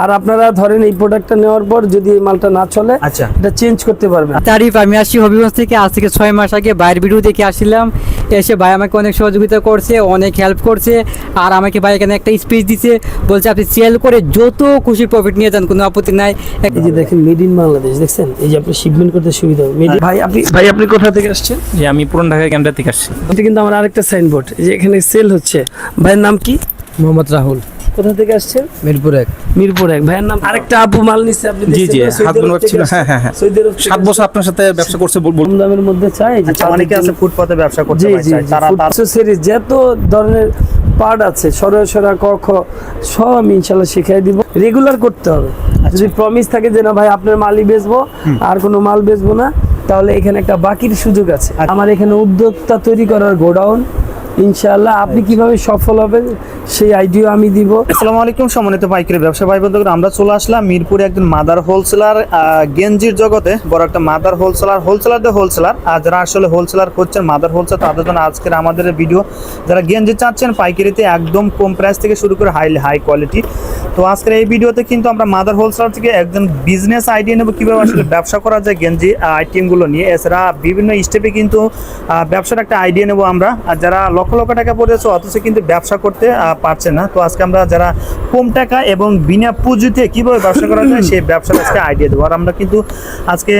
আর আপনারা ধরেন এই প্রোডাক্টটা নেওয়ার পর যদি এই মালটা না চলে আচ্ছা এটা চেঞ্জ করতে পারবেন। তারিফ, আমি আসছি হবিগঞ্জ থেকে। আজ থেকে 6 মাস আগে ভাইয়ের ভিডিও দেখে আসছিলাম। এসে ভাই আমাকে অনেক সহযোগিতা করছে, অনেক হেল্প করছে। আর আমাকে ভাই এখানে একটা স্পেস দিছে, বলছে আপনি সেল করে যত খুশি প্রফিট নিয়ে যান, কোনো আপত্তি নাই। এই যে দেখেন মেড ইন বাংলাদেশ, দেখছেন এই যে আপনি শিপমেন্ট করতে সুবিধা হবে। ভাই আপনি কোথা থেকে আসছেন? যে আমি পুরান ঢাকা ক্যান্টার থেকে আসছি। এটা কিন্তু আমার আরেকটা সাইনবোর্ড, এই যে এখানে সেল হচ্ছে। ভাইয়ের নাম কি? মোহাম্মদ রাহুল, কোথা থেকে আসছেন? মিরপুর 1। মিরপুর 1। ভাইয়ের নাম? আরেকটা আপু মাল নিচ্ছে, আপনি জি জি, দেখছেন না? হাত বোনক ছিল। হ্যাঁ হ্যাঁ হ্যাঁ, সৌদি আরব থেকে 7 বছর আপনার সাথে ব্যবসা করছে। কম দামের মধ্যে চাই যে আচ্ছা, অনেকে আছে ফুটপাতে ব্যবসা করতে জি জি চায়, তারা সিরিজ যত ধরনের পার্ট আছে সরা ক খ সব আমি ইনশাআল্লাহ শিখিয়ে দিব। রেগুলার করতে হবে। যদি প্রমিস থাকে যে না ভাই আপনার মালই বেচবো আর কোনো মাল বেচবো না, তাহলে এখানে একটা বাকির সুযোগ আছে। আমার এখানে উদ্যোক্তা তৈরি করার গোডাউন, ইনশাআল্লাহ আপনি কিভাবে সফল হবেন সেই আইডিয়া আমি দিব। আসসালামু আলাইকুম সম্মানিত পাইকারি ব্যবসা ভাই বন্ধুরা, আমরা চলে আসলাম মিরপুরে একজন মাদার হোলসেলার, গেঞ্জির জগতে বড় একটা মাদার হোলসেলার। আর যারা আসলে হোলসেলার করছেন, মাদার হোলসেলার, তাদের জন্য আজকের আমাদের ভিডিও। যারা গেঞ্জি চাচ্ছেন পাইকারিতে একদম কম প্রাইস থেকে শুরু করে হাই কোয়ালিটি, তো আজকের এই ভিডিওতে কিন্তু আমরা মাদার হোলসেলার থেকে একজন বিজনেস আইডিয়া নেব, কীভাবে আসলে ব্যবসা করা যায় গেঞ্জি আইটেমগুলো নিয়ে। এছাড়া বিভিন্ন স্টেপে কিন্তু ব্যবসার একটা আইডিয়া নেব আমরা। আর যারা লক্ষ লক্ষ টাকা পড়েছে অথচ কিন্তু ব্যবসা করতে পারছে না, তো আজকে আমরা যারা কম টাকা এবং বিনা পুঁজিতে কীভাবে ব্যবসা করা যায় সেই ব্যবসার আজকে আইডিয়া দেবো। আর আমরা কিন্তু আজকে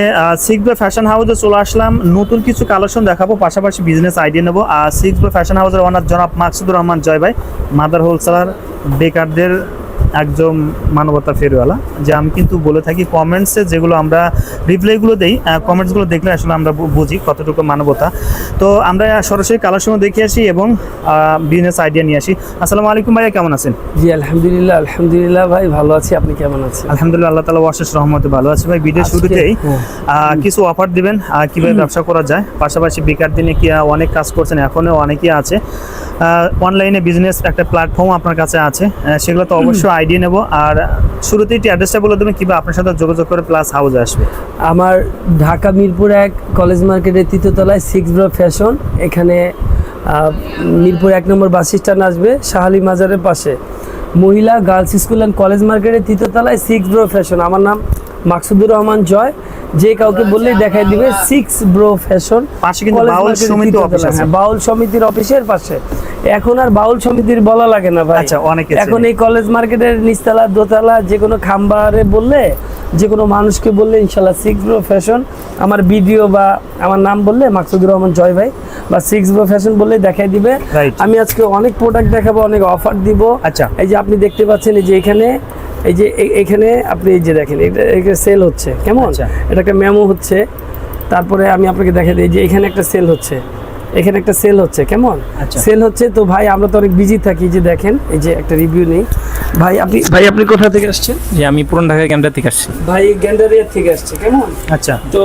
সিক্স বাই ফ্যাশন হাউসে চলে আসলাম, নতুন কিছু কালেকশন দেখাবো, পাশাপাশি বিজনেস আইডিয়া নেবো। আর সিক্স বাই ফ্যাশন হাউসের ওনার জনাব মাকসুদুর রহমান জয় ভাই, মাদার হোলসেলার, বেকারদের একজন মানবতা ফেরিওয়ালা। যে আমি কিন্তু বলে থাকি কমেন্টসে যেগুলো আমরা রিপ্লাইগুলো দেই, কমেন্টসগুলো দেখলে আসলে আমরা বুঝি কতটুকু মানবতা। তো আমরা সরাসরি কালেকশনও দেখে আসি এবং বিজনেস আইডিয়া নিয়ে আসি। আসসালামু আলাইকুম ভাইয়া, কেমন আছেন? জি আলহামদুলিল্লাহ ভাই ভালো আছি, আপনি কেমন আছেন? আলহামদুলিল্লাহ, আল্লাহ তাআলা অশেষ রহমতে ভালো আছে ভাই। ভিডিও শুরুতেই কিছু অফার দিবেন কিভাবে ব্যবসা করা যায়, পাশাপাশি বেকার দিনে কি অনেক কাজ করছেন, এখনও অনেকেই আছে অনলাইনে বিজনেস একটা প্ল্যাটফর্ম আপনার কাছে আছে, সেগুলো তো অবশ্যই আইডিয়া নেব। আর শুরুতেই অ্যাড্রেসটা বলে দেবেন কিংবা আপনার সাথে যোগাযোগ করে প্লাস হাউসে আসবে। আমার ঢাকা মিরপুর 1 কলেজ মার্কেটের 3য় তলায় সিক্স ব্রো ফ্যাশন। এখানে মিরপুর 1 নম্বর বাস স্ট্যান্ড আসবে, শাহালি মাজারের পাশে মহিলা গার্লস স্কুল অ্যান্ড কলেজ মার্কেটের 3য় তলায় সিক্স ব্রো ফ্যাশন। আমার নাম মাকসুদুর রহমান জয়, যে কাউকে বললেই দেখাই দিবে সিক্স ব্রো ফ্যাশন। পাশে কিন্তু বাউল সমিতি অফিস আছে। বাউল সমিতির অফিসের পাশে। এখন আর বাউল সমিতির বলা লাগে না ভাই। আচ্ছা, অনেকে এখন এই কলেজ মার্কেটের নিচতলা দোতলা যে কোনো খাম্বারে বললে, যে কোনো মানুষকে বললে ইনশাল্লাহ সিক্স ব্রো ফ্যাশন, আমার ভিডিও বা আমার নাম বললে মাকসুদুর রহমান জয় ভাই বা সিক্স ব্রো ফ্যাশন বললে দেখাই দিবে। আমি আজকে অনেক প্রোডাক্ট দেখাবো, অনেক অফার দিব। আচ্ছা, এই যে আপনি দেখতে পাচ্ছেন, এই যে এখানে এই যে এখানে আপনি এই যে দেখেন এটা সেল হচ্ছে, কেমন এটা একটা মেমো হচ্ছে। তারপরে আমি আপনাকে দেখাই দিই যে এখানে একটা সেল হচ্ছে, এখানে একটা সেল হচ্ছে, কেমন সেল হচ্ছে। তো ভাই আমরা তো অনেক বিজি থাকি, যে দেখেন এই যে একটা রিভিউ নেই। ভাই আপনি কোথা থেকে আসছেন? যে আমি পুরান ঢাকা ক্যান্টার থেকে আসছি। ভাই গ্যান্ডারিয়া থেকে আসছে, কেমন। আচ্ছা, তো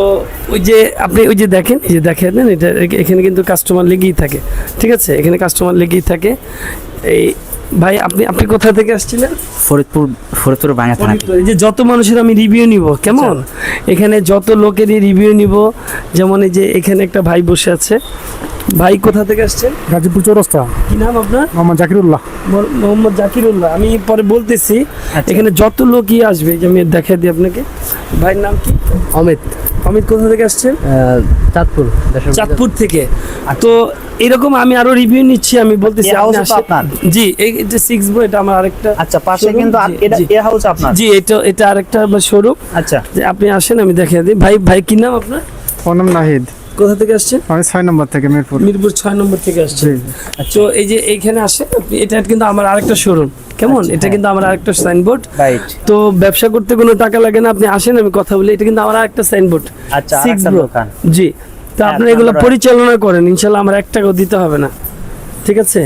ওই যে আপনি ওই যে দেখেন, এই যে দেখেন এটা এখানে কিন্তু কাস্টমার লেগেই থাকে, ঠিক আছে, এখানে কাস্টমার লেগেই থাকে। এই ভাই আপনি কোথা থেকে আসছিলেন? ফরিদপুর বাংলা থানা। এই যে যত মানুষের আমি রিভিউ নিব, কেমন, এখানে যত লোকেরই রিভিউ নিব। যেমন এই যে এখানে একটা ভাই বসে আছে। ভাই কোথা থেকে আসছেন? গাজীপুর চৌরাস্তা। কি নাম আপনার? মোহাম্মদ জাকিরুল্লাহ। মোহাম্মদ জাকিরুল্লাহ। আমি পরে বলতেছি। এখানে যত লোকই আসবে, যে আমি দেখাই দিই আপনাকে। ভাইয়ের নাম কি? অমিত কোথা থেকে আসছেন? চাঁদপুর থেকে। তো এরকম আমি আরো রিভিউ নিচ্ছি, আমি বলতেছি জি এই যে সিক্স ব্রো, এটা আমার আরেকটা। আচ্ছা, পাশে কিন্তু এটা এ হাউস আপনার? জি, এটা আরেকটা শোরুম। আচ্ছা, যে আপনি আসেন, আমি দেখাই দিই। ভাই কি নাম আপনার? আমার নাম নাহিদ। কোথা থেকে আসছেন? আমি 6 নম্বর থেকে, মিরপুর 6 নম্বর থেকে আসছেন। তো এই যে এইখানে আসেন আপনি, এটা কিন্তু আমার আরেকটা শোরুম, কেমন, এটা কিন্তু আমার আরেকটা সাইনবোর্ড। তো ব্যবসা করতে কোনো টাকা লাগে না, আপনি আসেন আমি কথা বলি। এটা কিন্তু আমার আরেকটা সাইনবোর্ড। আচ্ছা, সিক্স ব্রো। জি, তো আপনি এগুলো পরিচালনা করেন, ইনশাল্লাহ আমার 1 টাকাও দিতে হবে না, ঠিক আছে।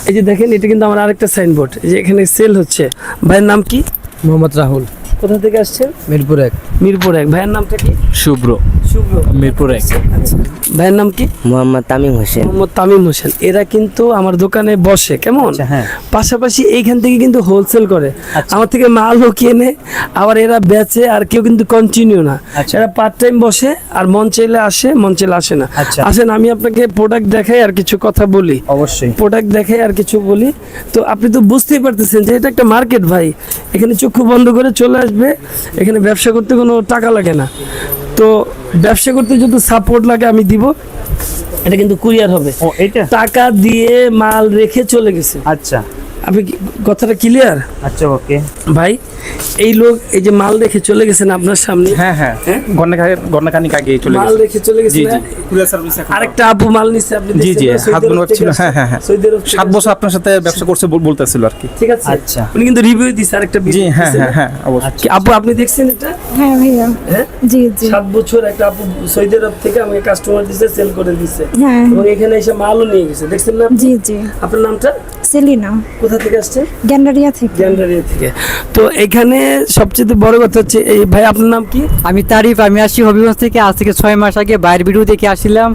এই যে দেখেন, এটা কিন্তু আমার আরেকটা সাইনবোর্ড, এই যে এখানে সেল হচ্ছে। ভাইয়ের নাম কি? মোহাম্মদ রাহুল। কোথা থেকে আসছেন? মিরপুর 1। মিরপুর 1। ভাইয়ের নামটা কি? শুভ্র, শুভ্র। মিরপুর 1। আচ্ছা, ভাইয়ের নাম কি? মোহাম্মদ তামিম হোসেন। মোহাম্মদ তামিম হোসেন। এরা কিন্তু আমার দোকানে বসে, কেমন? আচ্ছা, হ্যাঁ। পাশাপাশি এইখান থেকে কিন্তু হোলসেল করে, আমার থেকে মালও কেনে, আবার এরা বেচে, আর কেউ কিন্তু কন্টিনিউ না। আচ্ছা। এরা পার্ট টাইম বসে, আর মন চাইলে আসে, মন চাইলে আসে না। আচ্ছা। আসেন, আমি আপনাকে প্রোডাক্ট দেখাই আর কিছু কথা বলি। অবশ্যই। প্রোডাক্ট দেখাই আর কিছু বলি। তো আপনি তো বুঝতেই পারতেছেন যে এটা একটা মার্কেট ভাই, এখানে চক্ষু বন্ধ করে চলে আসবে, এখানে ব্যবসা করতে কোনো টাকা লাগে না। তো ব্যবসা করতে যত সাপোর্ট লাগে আমি দিব। এটা কিন্তু কুরিয়ার হবে, ও এইটা? টাকা দিয়ে মাল রেখে চলে গেছে। আচ্ছা আপনি কথাটা ক্লিয়ার? আচ্ছা, ওকে ভাই, এই লোক এই যে মাল রেখে চলে গেছেন আপনার সামনে, হ্যাঁ হ্যাঁ, ঘন্টাখানিক আগে চলে মাল গেছে। রেখে চলে গেছে জি না? জি, কুরিয়ার সার্ভিস। আরেকটা আপু মাল নিচ্ছে, আপনি জি জি, দেখছেন না? হাত সৌদি আরব বোনক থেকে ছিল। আসছে। হ্যাঁ হ্যাঁ হ্যাঁ, সৌদি আরব থেকে 7 বছর আপনার সাথে ব্যবসা করছে বলতেছিল আর কি। ঠিক আছে। আচ্ছা। উনি কিন্তু রিভিউ দিছে আরেকটা জি video হ্যাঁ দিছে হ্যাঁ না? হ্যাঁ, অবশ্যই। কি আপু আপনি দেখছেন এটা? হ্যাঁ ভাইয়া, হ্যাঁ, জি জি 7 বছর একটা আপু সৌদি আরব থেকে আমাকে কাস্টমার দিছে, সেল করে দিছে, হ্যাঁ এবং এখানে এসে মালও নিয়ে গেছে, দেখছেন না আপনি? জি জি। আপনার নামটা? সেলিনা, কোথা থেকে আসছেন? গ্যান্ডারিয়া থেকে। গ্যান্ডারিয়া থেকে। তো এখানে সবচেয়ে বড় কথা হচ্ছে এই ভাই, আপনার নাম কি? আমি তারিফ, আমি আসছি হবিগঞ্জ থেকে। আজ থেকে 6 মাস আগে ভাইয়ের ভিডিও দেখে আসছিলাম।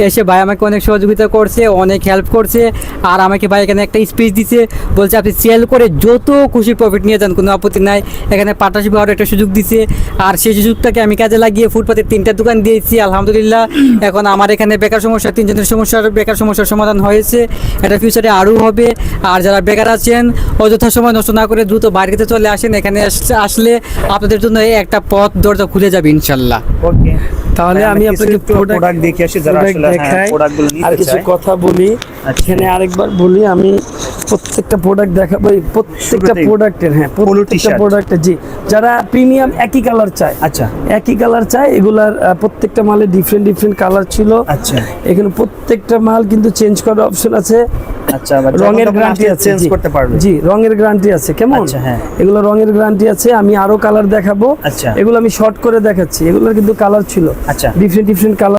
এসে ভাই আমাকে অনেক সহযোগিতা করছে, অনেক হেল্প করছে, আর আমাকে ভাই এখানে একটা স্পেস দিছে, বলছে আপনি সেল করে যত খুশি প্রফিট নিয়ে যান, কোনো আপত্তি নাই। এখানে পার্টনারশিপ হওয়ার একটা সুযোগ দিছে, আর সেই সুযোগটাকে আমি কাজে লাগিয়ে ফুটপাতে 3টা দোকান দিয়েছি আলহামদুলিল্লাহ। এখন আমার এখানে বেকার সমস্যা, 3 জনের বেকার সমস্যার সমাধান হয়েছে। এটা ফিউচারে আরও হবে। আর যারা বেকার আছেন, অযথা সময় নষ্ট না করে দ্রুত বাইরে চলে আসেন। এখানে আসলে আপনাদের জন্য এই একটা পথ দরজা খুলে যাবে ইনশাল্লাহ। ওকে, তাহলে আমি আপনাকে প্রোডাক্ট দেখে আসি, যারা product আসলে দেখাই, প্রোডাক্টগুলো আর নিতে কিছু চায়। কথা বলি। আচ্ছা। এখানে আরেকবার বলি, আমি প্রত্যেকটা প্রোডাক্ট দেখাবো, এই প্রত্যেকটা শুরুতেই প্রোডাক্টের, হ্যাঁ Polo প্রত্যেকটা t-shirt। প্রোডাক্টের, জি, যারা প্রিমিয়াম একই কালার চায়, আচ্ছা একই কালার চায়, এগুলার প্রত্যেকটা মালে ডিফারেন্ট কালার ছিল। আচ্ছা এখানে প্রত্যেকটা মাল কিন্তু চেঞ্জ করার অপশন আছে, আচ্ছা, রঙের গ্যারান্টি আছে, চেঞ্জ জি। করতে পারবে। জি, রঙের গ্যারান্টি আছে, কেমন? আচ্ছা, হ্যাঁ। এগুলো রঙের গ্যারান্টি আছে। আমি আরো কালার দেখাবো, আচ্ছা। এগুলো আমি শর্ট করে দেখাচ্ছি, এগুলোর কিন্তু কালার ছিল আচ্ছা। Different colour.